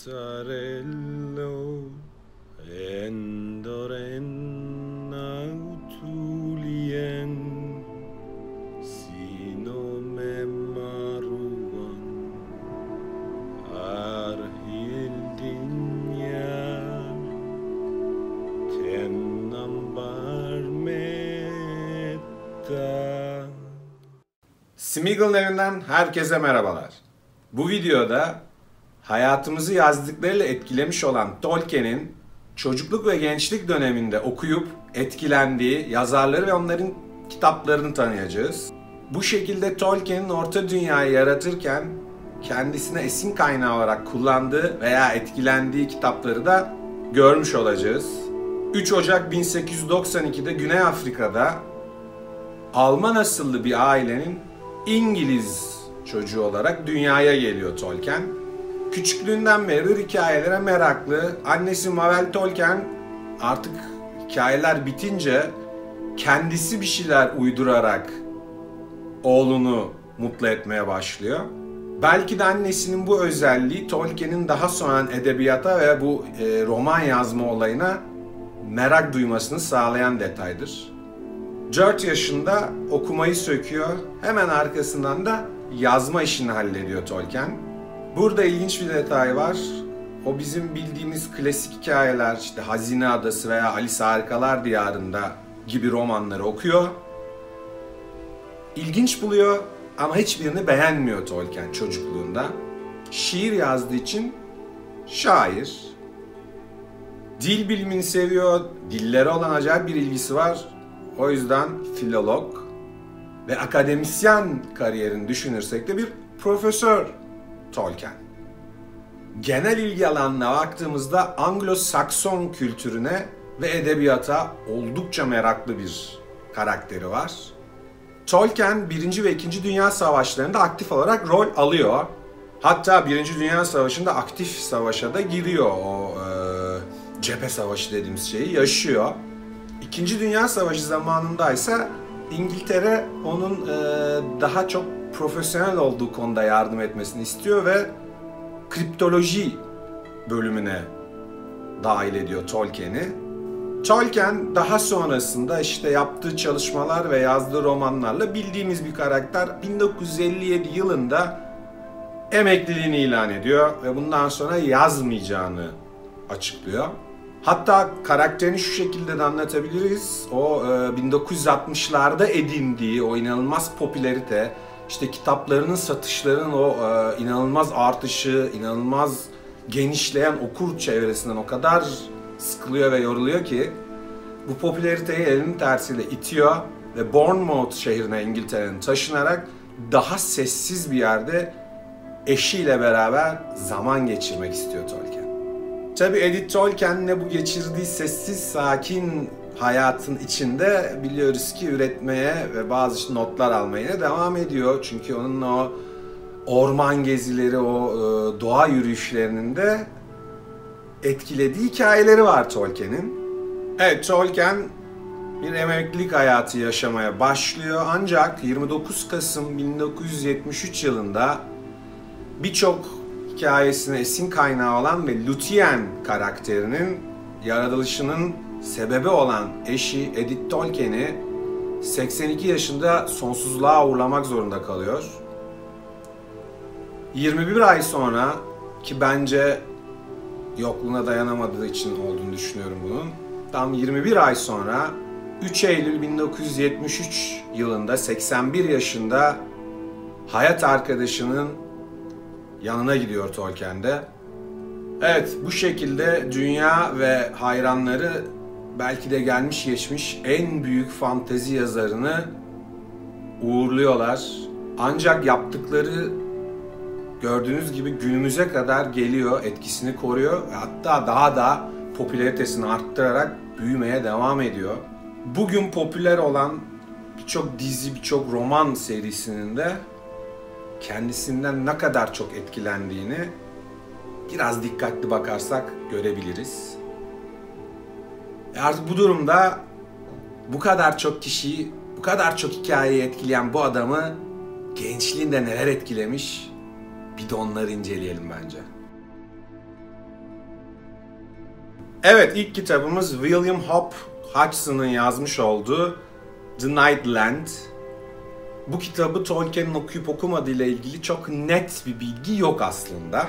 Mattarello endoren autulien sino me maruan arhildinyar tennam barmetta. Smeagol'un evinden herkese merhabalar. Bu videoda hayatımızı yazdıklarıyla etkilemiş olan Tolkien'in çocukluk ve gençlik döneminde okuyup etkilendiği yazarları ve onların kitaplarını tanıyacağız. Bu şekilde Tolkien'in Orta Dünya'yı yaratırken kendisine esin kaynağı olarak kullandığı veya etkilendiği kitapları da görmüş olacağız. 3 Ocak 1892'de Güney Afrika'da Alman asıllı bir ailenin İngiliz çocuğu olarak dünyaya geliyor Tolkien. Küçüklüğünden beridir hikayelere meraklı. Annesi Mabel Tolkien artık hikayeler bitince kendisi bir şeyler uydurarak oğlunu mutlu etmeye başlıyor. Belki de annesinin bu özelliği Tolkien'in daha sonra edebiyata ve bu roman yazma olayına merak duymasını sağlayan detaydır. 4 yaşında okumayı söküyor. Hemen arkasından da yazma işini hallediyor Tolkien. Burada ilginç bir detay var. O bizim bildiğimiz klasik hikayeler, işte Hazine Adası veya Alice Harikalar Diyarında gibi romanları okuyor. İlginç buluyor ama hiçbirini beğenmiyor Tolkien çocukluğunda. Şiir yazdığı için şair. Dil bilimini seviyor, dillere olan acayip bir ilgisi var. O yüzden filolog ve akademisyen kariyerini düşünürsek de bir profesör Tolkien. Genel ilgi alanına baktığımızda Anglo-Sakson kültürüne ve edebiyata oldukça meraklı bir karakteri var. Tolkien 1. ve 2. Dünya Savaşları'nda aktif olarak rol alıyor. Hatta 1. Dünya Savaşı'nda aktif savaşa da giriyor. O cephe savaşı dediğimiz şeyi yaşıyor. 2. Dünya Savaşı zamanındaysa İngiltere onun daha çok profesyonel olduğu konuda yardım etmesini istiyor ve kriptoloji bölümüne dahil ediyor Tolkien'i. Tolkien daha sonrasında işte yaptığı çalışmalar ve yazdığı romanlarla bildiğimiz bir karakter. 1957 yılında emekliliğini ilan ediyor ve bundan sonra yazmayacağını açıklıyor. Hatta karakterini şu şekilde de anlatabiliriz. O 1960'larda edindiği o inanılmaz popülerite, işte kitaplarının satışlarının o inanılmaz artışı, inanılmaz genişleyen okur çevresinden o kadar sıkılıyor ve yoruluyor ki bu popülariteyi elinin tersiyle itiyor ve Bournemouth şehrine İngiltere'nin taşınarak daha sessiz bir yerde eşiyle beraber zaman geçirmek istiyor Tolkien. Tabii Edith Tolkien'le bu geçirdiği sessiz, sakin hayatın içinde biliyoruz ki üretmeye ve bazı notlar almaya devam ediyor. Çünkü onun o orman gezileri, o doğa yürüyüşlerinin de etkilediği hikayeleri var Tolkien'in. Evet, Tolkien bir emeklilik hayatı yaşamaya başlıyor. Ancak 29 Kasım 1973 yılında birçok hikayesine esin kaynağı olan ve Luthien karakterinin yaratılışının sebebi olan eşi Edith Tolkien'i 82 yaşında sonsuzluğa uğurlamak zorunda kalıyor. 21 ay sonra, ki bence yokluğuna dayanamadığı için olduğunu düşünüyorum bunun, tam 21 ay sonra 3 Eylül 1973 yılında 81 yaşında hayat arkadaşının yanına gidiyor Tolkien'de. Evet, bu şekilde dünya ve hayranları belki de gelmiş geçmiş en büyük fantezi yazarını uğurluyorlar. Ancak yaptıkları gördüğünüz gibi günümüze kadar geliyor, etkisini koruyor ve hatta daha da popülaritesini arttırarak büyümeye devam ediyor. Bugün popüler olan birçok dizi, birçok roman serisinin de kendisinden ne kadar çok etkilendiğini biraz dikkatli bakarsak görebiliriz. Artık bu durumda bu kadar çok kişiyi, bu kadar çok hikayeyi etkileyen bu adamı gençliğinde neler etkilemiş, bir de onları inceleyelim bence. Evet, ilk kitabımız William Hope Hodgson'ın yazmış olduğu The Nightland. Bu kitabı Tolkien'in okuyup okumadığıyla ilgili çok net bir bilgi yok aslında.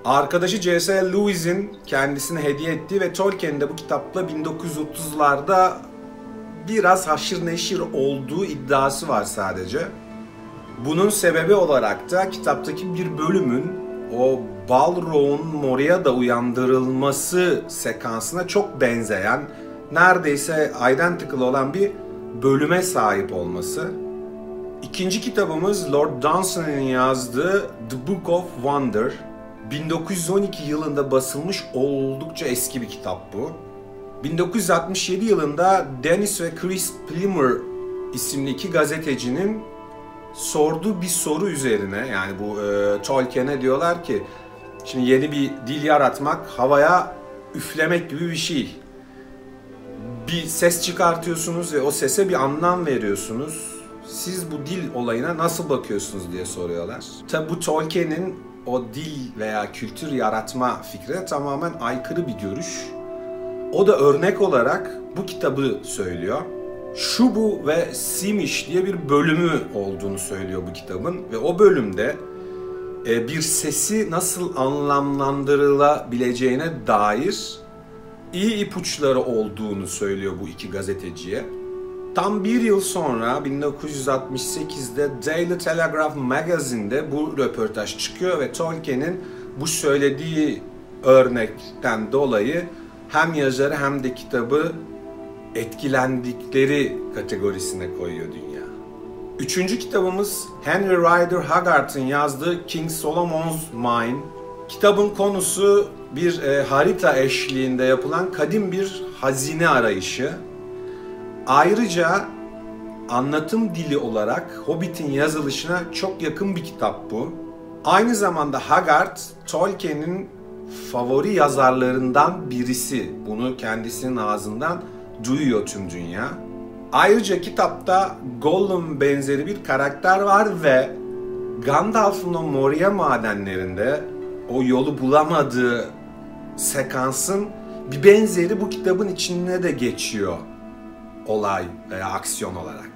Arkadaşı C.S. Lewis'in kendisine hediye ettiği ve Tolkien'in de bu kitapla 1930'larda biraz haşır neşir olduğu iddiası var sadece. Bunun sebebi olarak da kitaptaki bir bölümün o Balrog'un Moria'da uyandırılması sekansına çok benzeyen, neredeyse identical olan bir bölüme sahip olması. İkinci kitabımız Lord Dunsany'nin yazdığı The Book of Wonder. 1912 yılında basılmış oldukça eski bir kitap bu. 1967 yılında Dennis ve Chris Plummer isimli iki gazetecinin sorduğu bir soru üzerine, yani bu Tolkien'e diyorlar ki şimdi yeni bir dil yaratmak havaya üflemek gibi bir şey. Bir ses çıkartıyorsunuz ve o sese bir anlam veriyorsunuz. Siz bu dil olayına nasıl bakıyorsunuz diye soruyorlar. Tabi bu Tolkien'in o dil veya kültür yaratma fikrine tamamen aykırı bir görüş. O da örnek olarak bu kitabı söylüyor. Shubu ve Simish diye bir bölümü olduğunu söylüyor bu kitabın. Ve o bölümde bir sesi nasıl anlamlandırılabileceğine dair iyi ipuçları olduğunu söylüyor bu iki gazeteciye. Tam bir yıl sonra 1968'de Daily Telegraph Magazine'de bu röportaj çıkıyor ve Tolkien'in bu söylediği örnekten dolayı hem yazarı hem de kitabı etkilendikleri kategorisine koyuyor dünya. Üçüncü kitabımız Henry Rider Haggard'ın yazdığı King Solomon's Mine. Kitabın konusu bir harita eşliğinde yapılan kadim bir hazine arayışı. Ayrıca anlatım dili olarak Hobbit'in yazılışına çok yakın bir kitap bu. Aynı zamanda Haggard, Tolkien'in favori yazarlarından birisi. Bunu kendisinin ağzından duyuyor tüm dünya. Ayrıca kitapta Gollum benzeri bir karakter var ve Gandalf'ın o Moria madenlerinde o yolu bulamadığı sekansın bir benzeri bu kitabın içine de geçiyor. Olay veya aksiyon olarak.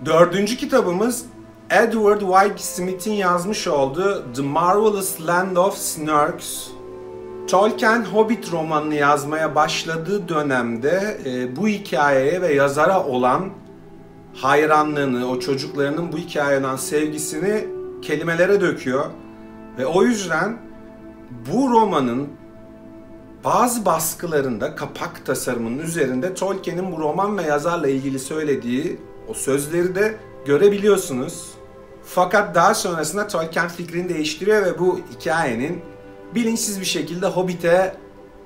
Dördüncü kitabımız Edward Y. Smith'in yazmış olduğu The Marvelous Land of Snorks. Tolkien Hobbit romanını yazmaya başladığı dönemde bu hikayeye ve yazara olan hayranlığını, o çocuklarının bu hikayeden sevgisini kelimelere döküyor. Ve o yüzden bu romanın bazı baskılarında kapak tasarımının üzerinde Tolkien'in bu roman ve yazarla ilgili söylediği o sözleri de görebiliyorsunuz. Fakat daha sonrasında Tolkien fikrini değiştiriyor ve bu hikayenin bilinçsiz bir şekilde Hobbit'e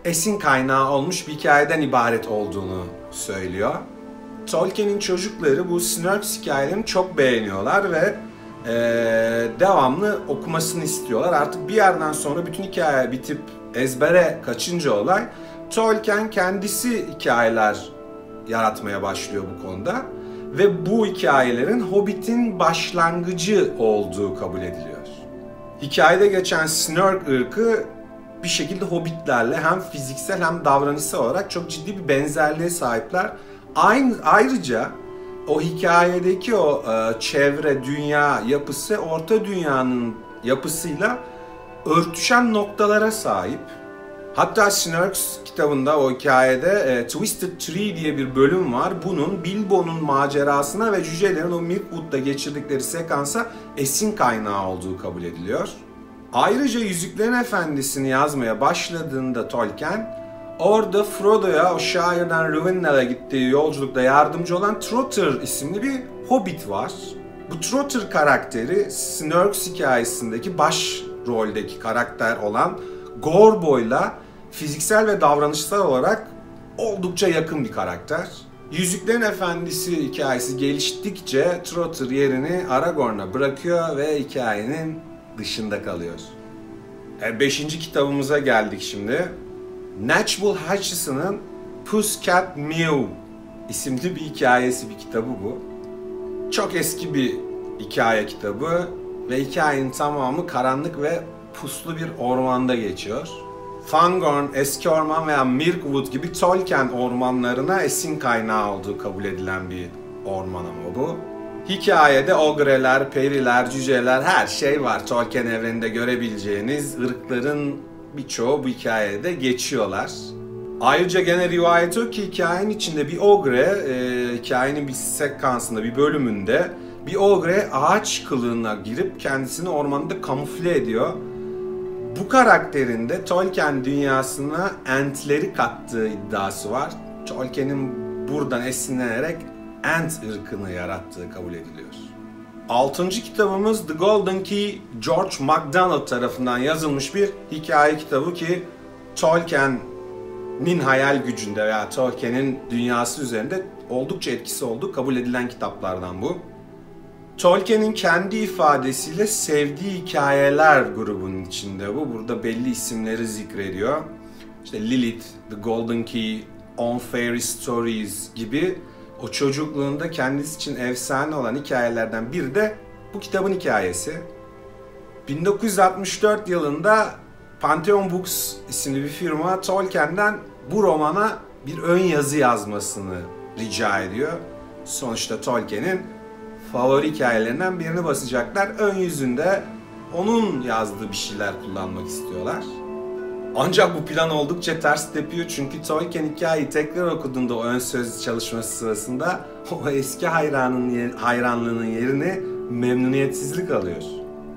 esin kaynağı olmuş bir hikayeden ibaret olduğunu söylüyor. Tolkien'in çocukları bu Snorks hikayelerini çok beğeniyorlar ve devamlı okumasını istiyorlar. Artık bir yerden sonra bütün hikaye bitip ezbere kaçınca olay, Tolkien kendisi hikayeler yaratmaya başlıyor bu konuda. Ve bu hikayelerin Hobbit'in başlangıcı olduğu kabul ediliyor. Hikayede geçen Snork ırkı bir şekilde Hobbitlerle hem fiziksel hem davranışsal olarak çok ciddi bir benzerliğe sahipler. Ayrıca o hikayedeki o çevre, dünya yapısı Orta Dünya'nın yapısıyla örtüşen noktalara sahip. Hatta Snorks kitabında o hikayede Twisted Tree diye bir bölüm var. Bunun Bilbo'nun macerasına ve cücelerin o Mirkwood'da geçirdikleri sekansa esin kaynağı olduğu kabul ediliyor. Ayrıca Yüzüklerin Efendisi'ni yazmaya başladığında Tolkien, orada Frodo'ya o şairden Rivendell'e gittiği yolculukta yardımcı olan Trotter isimli bir hobbit var. Bu Trotter karakteri Snorks hikayesindeki başroldeki karakter olan Gorbo'yla fiziksel ve davranışsal olarak oldukça yakın bir karakter. Yüzüklerin Efendisi hikayesi geliştikçe Trotter yerini Aragorn'a bırakıyor ve hikayenin dışında kalıyor. Beşinci kitabımıza geldik şimdi. Nachbul Hutchison'ın Pussycat Mew isimli bir hikayesi bir kitabı bu. Çok eski bir hikaye kitabı ve hikayenin tamamı karanlık ve puslu bir ormanda geçiyor. Fangorn, Eski Orman veya Mirkwood gibi Tolkien ormanlarına esin kaynağı olduğu kabul edilen bir orman ama bu. Hikayede ogreler, periler, cüceler her şey var. Tolkien evreninde görebileceğiniz ırkların birçoğu bu hikayede geçiyorlar. Ayrıca gene rivayet o ki hikayenin içinde bir ogre, hikayenin bir sekansında, bir bölümünde bir ogre ağaç kılığına girip kendisini ormanda kamufle ediyor. Bu karakterin de Tolkien dünyasına entleri kattığı iddiası var. Tolkien'in buradan esinlenerek ent ırkını yarattığı kabul ediliyor. 6. kitabımız The Golden Key, George MacDonald tarafından yazılmış bir hikaye kitabı ki Tolkien'in hayal gücünde veya Tolkien'in dünyası üzerinde oldukça etkisi olduğu kabul edilen kitaplardan bu. Tolkien'in kendi ifadesiyle sevdiği hikayeler grubunun içinde bu. Burada belli isimleri zikrediyor. İşte Lilith, The Golden Key, On Fairy Stories gibi o çocukluğunda kendisi için efsane olan hikayelerden biri de bu kitabın hikayesi. 1964 yılında Pantheon Books isimli bir firma Tolkien'den bu romana bir ön yazı yazmasını rica ediyor. Sonuçta Tolkien'in favori hikayelerinden birini basacaklar. Ön yüzünde onun yazdığı bir şeyler kullanmak istiyorlar. Ancak bu plan oldukça ters tepiyor çünkü Tolkien hikayeyi tekrar okuduğunda o ön söz çalışması sırasında o eski hayranlığının yerini memnuniyetsizlik alıyor.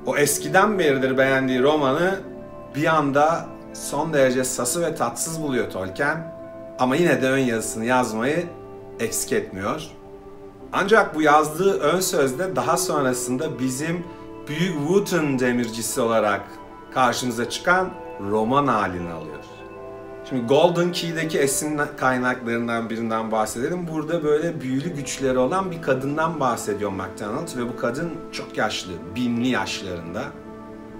O eskiden beridir beğendiği romanı bir anda son derece sası ve tatsız buluyor Tolkien ama yine de ön yazısını yazmayı eksik etmiyor. Ancak bu yazdığı ön sözde daha sonrasında bizim Büyük Wootton demircisi olarak karşımıza çıkan roman halini alıyor. Şimdi Golden Key'deki esin kaynaklarından birinden bahsedelim. Burada böyle büyülü güçleri olan bir kadından bahsediyor MacDonald ve bu kadın çok yaşlı, 1000'li yaşlarında.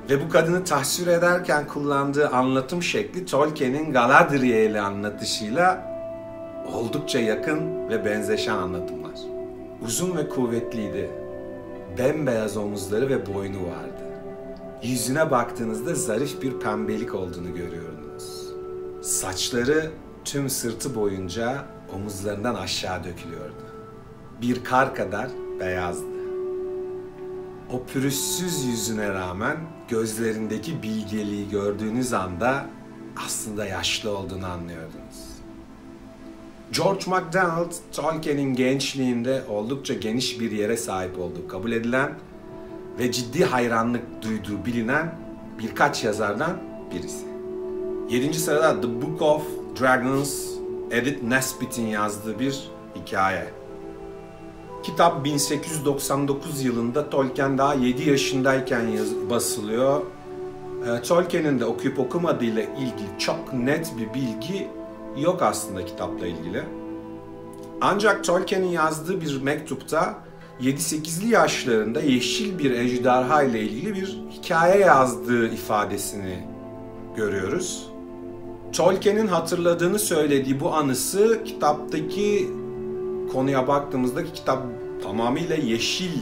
Ve bu kadını tasvir ederken kullandığı anlatım şekli Tolkien'in Galadriel'i anlatışıyla oldukça yakın ve benzeşen anlatımlar. Uzun ve kuvvetliydi. Bembeyaz omuzları ve boynu vardı. Yüzüne baktığınızda zarif bir pembelik olduğunu görüyordunuz. Saçları tüm sırtı boyunca omuzlarından aşağı dökülüyordu. Bir kar kadar beyazdı. O pürüzsüz yüzüne rağmen gözlerindeki bilgeliği gördüğünüz anda aslında yaşlı olduğunu anlıyordunuz. George MacDonald, Tolkien'in gençliğinde oldukça geniş bir yere sahip olduğu kabul edilen ve ciddi hayranlık duyduğu bilinen birkaç yazardan birisi. 7. sırada The Book of Dragons, Edith Nesbit'in yazdığı bir hikaye. Kitap 1899 yılında Tolkien daha 7 yaşındayken basılıyor. Tolkien'in de okuyup okumadığıyla ilgili çok net bir bilgi yok aslında kitapla ilgili. Ancak Tolkien'in yazdığı bir mektupta 7-8'li yaşlarında yeşil bir ejderha ile ilgili bir hikaye yazdığı ifadesini görüyoruz. Tolkien'in hatırladığını söylediği bu anısı kitaptaki konuya baktığımızda kitap tamamıyla yeşil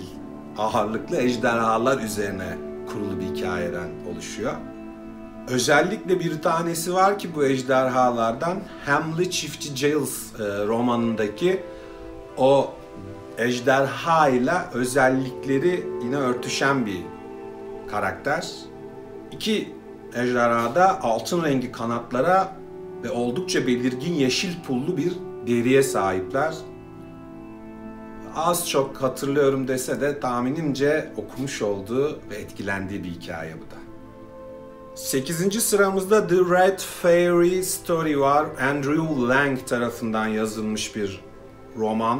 ağırlıklı ejderhalar üzerine kurulu bir hikayeden oluşuyor. Özellikle bir tanesi var ki bu ejderhalardan Hamlet Çiftçi Giles romanındaki o ejderha ile özellikleri yine örtüşen bir karakter. İki ejderha da altın rengi kanatlara ve oldukça belirgin yeşil pullu bir deriye sahipler. Az çok hatırlıyorum dese de tahminimce okumuş olduğu ve etkilendiği bir hikaye bu da. 8. sıramızda The Red Fairy Story var. Andrew Lang tarafından yazılmış bir roman.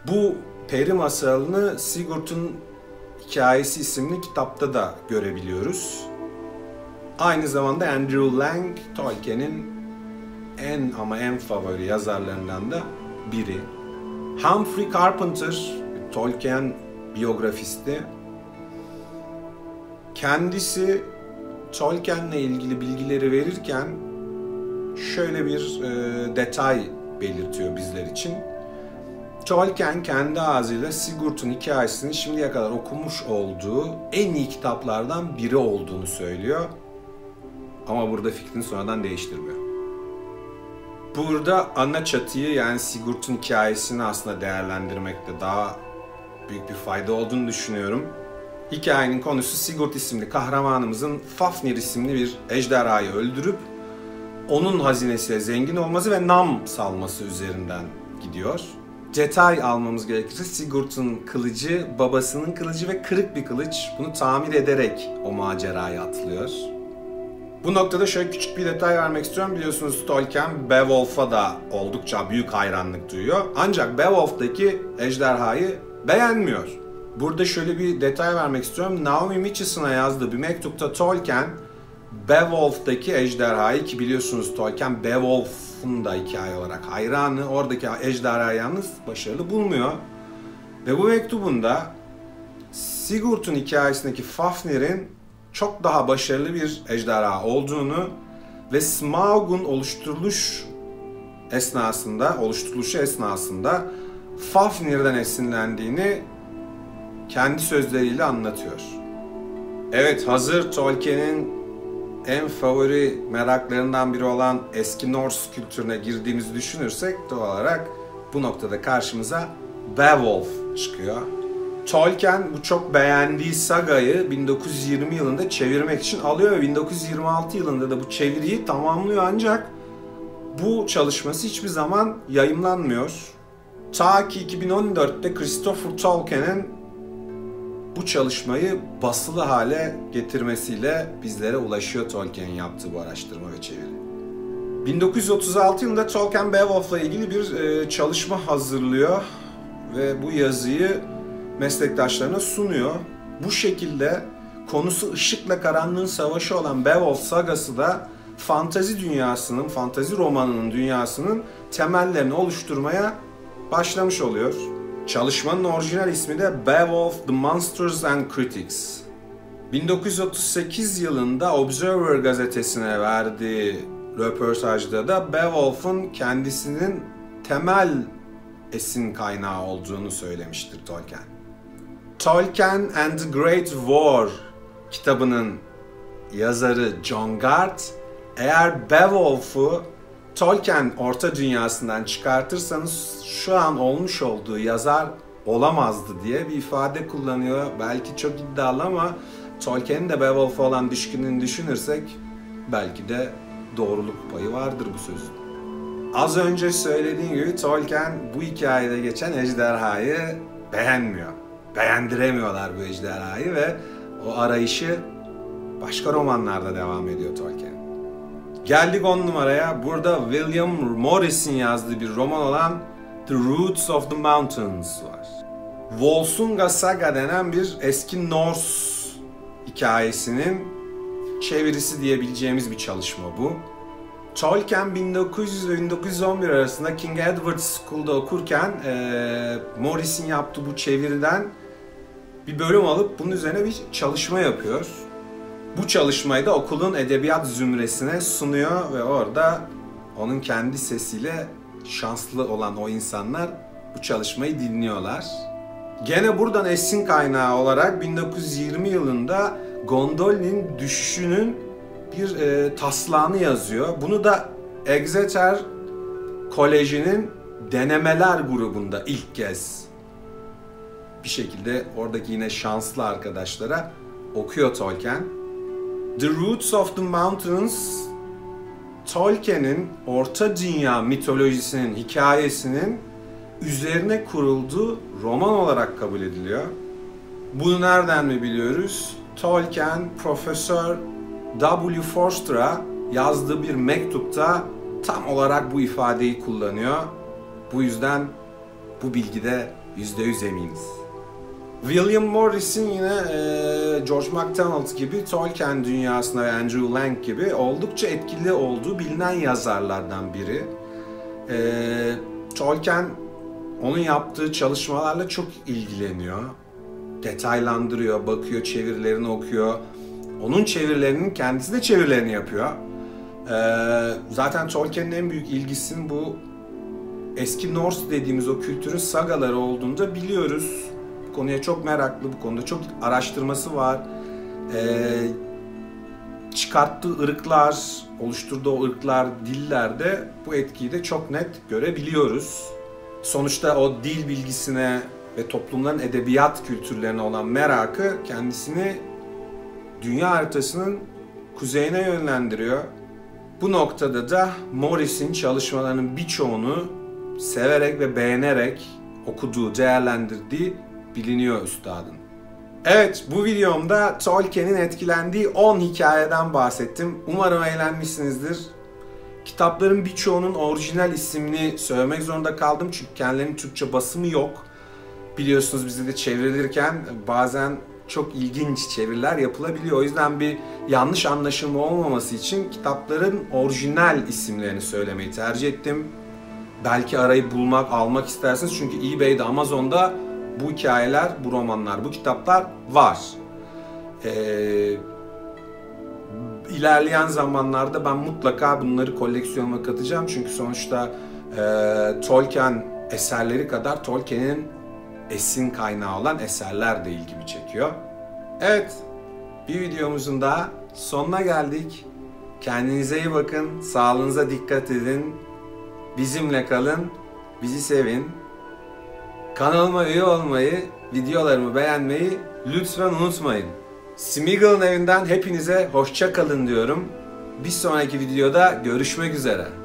Bu peri masalını Sigurd'un Hikayesi isimli kitapta da görebiliyoruz. Aynı zamanda Andrew Lang, Tolkien'in en favori yazarlarından da biri. Humphrey Carpenter, Tolkien biyografisti. Kendisi Tolkien'le ilgili bilgileri verirken şöyle bir detay belirtiyor bizler için. Tolkien kendi ağzıyla Sigurd'un hikayesini şimdiye kadar okumuş olduğu en iyi kitaplardan biri olduğunu söylüyor. Ama burada fikrini sonradan değiştirmiyor. Burada ana çatıyı, yani Sigurd'un hikayesini aslında değerlendirmekte daha büyük bir fayda olduğunu düşünüyorum. Hikayenin konusu Sigurd isimli kahramanımızın Fafnir isimli bir ejderhayı öldürüp onun hazinesiyle zengin olması ve nam salması üzerinden gidiyor. Detay almamız gerekirse Sigurd'un kılıcı, babasının kılıcı ve kırık bir kılıç. Bunu tamir ederek o maceraya atılıyor. Bu noktada şöyle küçük bir detay vermek istiyorum. Biliyorsunuz Tolkien Beowulf'a da oldukça büyük hayranlık duyuyor. Ancak Beowulf'taki ejderhayı beğenmiyor. Burada şöyle bir detay vermek istiyorum. Naomi Mitchellson'a yazdığı bir mektupta Tolkien Beowulf'taki ejderhayı, ki biliyorsunuz Tolkien Beowulf'un da hikaye olarak hayranı, oradaki ejderhayı yalnız başarılı bulmuyor. Ve bu mektubunda Sigurd'un hikayesindeki Fafnir'in çok daha başarılı bir ejderha olduğunu ve Smaug'un oluşturuluşu esnasında Fafnir'den esinlendiğini kendi sözleriyle anlatıyor. Evet, hazır Tolkien'in en favori meraklarından biri olan eski Norse kültürüne girdiğimizi düşünürsek doğal olarak bu noktada karşımıza Beowulf çıkıyor. Tolkien bu çok beğendiği sagayı 1920 yılında çevirmek için alıyor ve 1926 yılında da bu çeviriyi tamamlıyor, ancak bu çalışması hiçbir zaman yayımlanmıyor. Ta ki 2014'te Christopher Tolkien'in bu çalışmayı basılı hale getirmesiyle bizlere ulaşıyor Tolkien'in yaptığı bu araştırma ve çeviri. 1936 yılında Tolkien Beowulf'la ilgili bir çalışma hazırlıyor ve bu yazıyı meslektaşlarına sunuyor. Bu şekilde konusu ışıkla karanlığın savaşı olan Beowulf sagası da fantazi dünyasının, fantazi romanının dünyasının temellerini oluşturmaya başlamış oluyor. Çalışmanın orijinal ismi de Beowulf: The Monsters and Critics. 1938 yılında Observer gazetesine verdiği röportajda da Beowulf'un kendisinin temel esin kaynağı olduğunu söylemiştir Tolkien. Tolkien and the Great War kitabının yazarı John Gard, eğer Beowulf'u Tolkien Orta Dünyası'ndan çıkartırsanız şu an olmuş olduğu yazar olamazdı diye bir ifade kullanıyor. Belki çok iddialı ama Tolkien'in de Beowulf'a olan düşkünlüğünü düşünürsek belki de doğruluk payı vardır bu sözün. Az önce söylediğim gibi Tolkien bu hikayede geçen ejderhayı beğenmiyor. Beğendiremiyorlar bu ejderhayı ve o arayışı başka romanlarda devam ediyor Tolkien. Geldik 10 numaraya. Burada William Morris'in yazdığı bir roman olan The Roots of the Mountains var. Volsunga Saga denen bir eski Norse hikayesinin çevirisi diyebileceğimiz bir çalışma bu. Tolkien 1900 ve 1911 arasında King Edward School'da okurken Morris'in yaptığı bu çeviriden bir bölüm alıp bunun üzerine bir çalışma yapıyor. Bu çalışmayı da okulun edebiyat zümresine sunuyor ve orada onun kendi sesiyle şanslı olan o insanlar bu çalışmayı dinliyorlar. Gene buradan esin kaynağı olarak 1920 yılında Gondolin'in düşüşünün bir taslağını yazıyor. Bunu da Exeter Koleji'nin denemeler grubunda ilk kez bir şekilde oradaki yine şanslı arkadaşlara okuyor Tolkien. The Roots of the Mountains, Tolkien'in Orta Dünya mitolojisinin, hikayesinin üzerine kurulduğu roman olarak kabul ediliyor. Bunu nereden mi biliyoruz? Tolkien, Profesör W. Forster'a yazdığı bir mektupta tam olarak bu ifadeyi kullanıyor. Bu yüzden bu bilgide %100 eminiz. William Morris'in yine George MacDonald gibi Tolkien dünyasında ve Andrew Lang gibi oldukça etkili olduğu bilinen yazarlardan biri. Tolkien onun yaptığı çalışmalarla çok ilgileniyor. Detaylandırıyor, bakıyor, çevirilerini okuyor. Onun çevirilerinin kendisi de çevirilerini yapıyor. Zaten Tolkien'in en büyük ilgisinin bu eski Norse dediğimiz o kültürün sagaları olduğunu da biliyoruz. Konuya çok meraklı, bu konuda çok araştırması var. çıkarttığı ırklar, oluşturduğu ırklar, dillerde bu etkiyi de çok net görebiliyoruz. Sonuçta o dil bilgisine ve toplumların edebiyat kültürlerine olan merakı kendisini dünya haritasının kuzeyine yönlendiriyor. Bu noktada da Morris'in çalışmalarının birçoğunu severek ve beğenerek okuduğu, değerlendirdiği biliniyor üstadın. Evet, bu videomda Tolkien'in etkilendiği 10 hikayeden bahsettim. Umarım eğlenmişsinizdir. Kitapların birçoğunun orijinal ismini söylemek zorunda kaldım çünkü kendilerinin Türkçe basımı yok. Biliyorsunuz bizde de çevrilirken bazen çok ilginç çeviriler yapılabiliyor. O yüzden bir yanlış anlaşılma olmaması için kitapların orijinal isimlerini söylemeyi tercih ettim. Belki arayıp bulmak, almak istersiniz çünkü eBay'de, Amazon'da bu hikayeler, bu romanlar, bu kitaplar var. İlerleyen zamanlarda ben mutlaka bunları koleksiyonuma katacağım. Çünkü sonuçta Tolkien eserleri kadar Tolkien'in esin kaynağı olan eserler de ilgimi çekiyor. Evet, bir videomuzun daha sonuna geldik. Kendinize iyi bakın, sağlığınıza dikkat edin. Bizimle kalın, bizi sevin. Kanalıma üye olmayı, videolarımı beğenmeyi lütfen unutmayın. Smeagol'un evinden hepinize hoşça kalın diyorum. Bir sonraki videoda görüşmek üzere.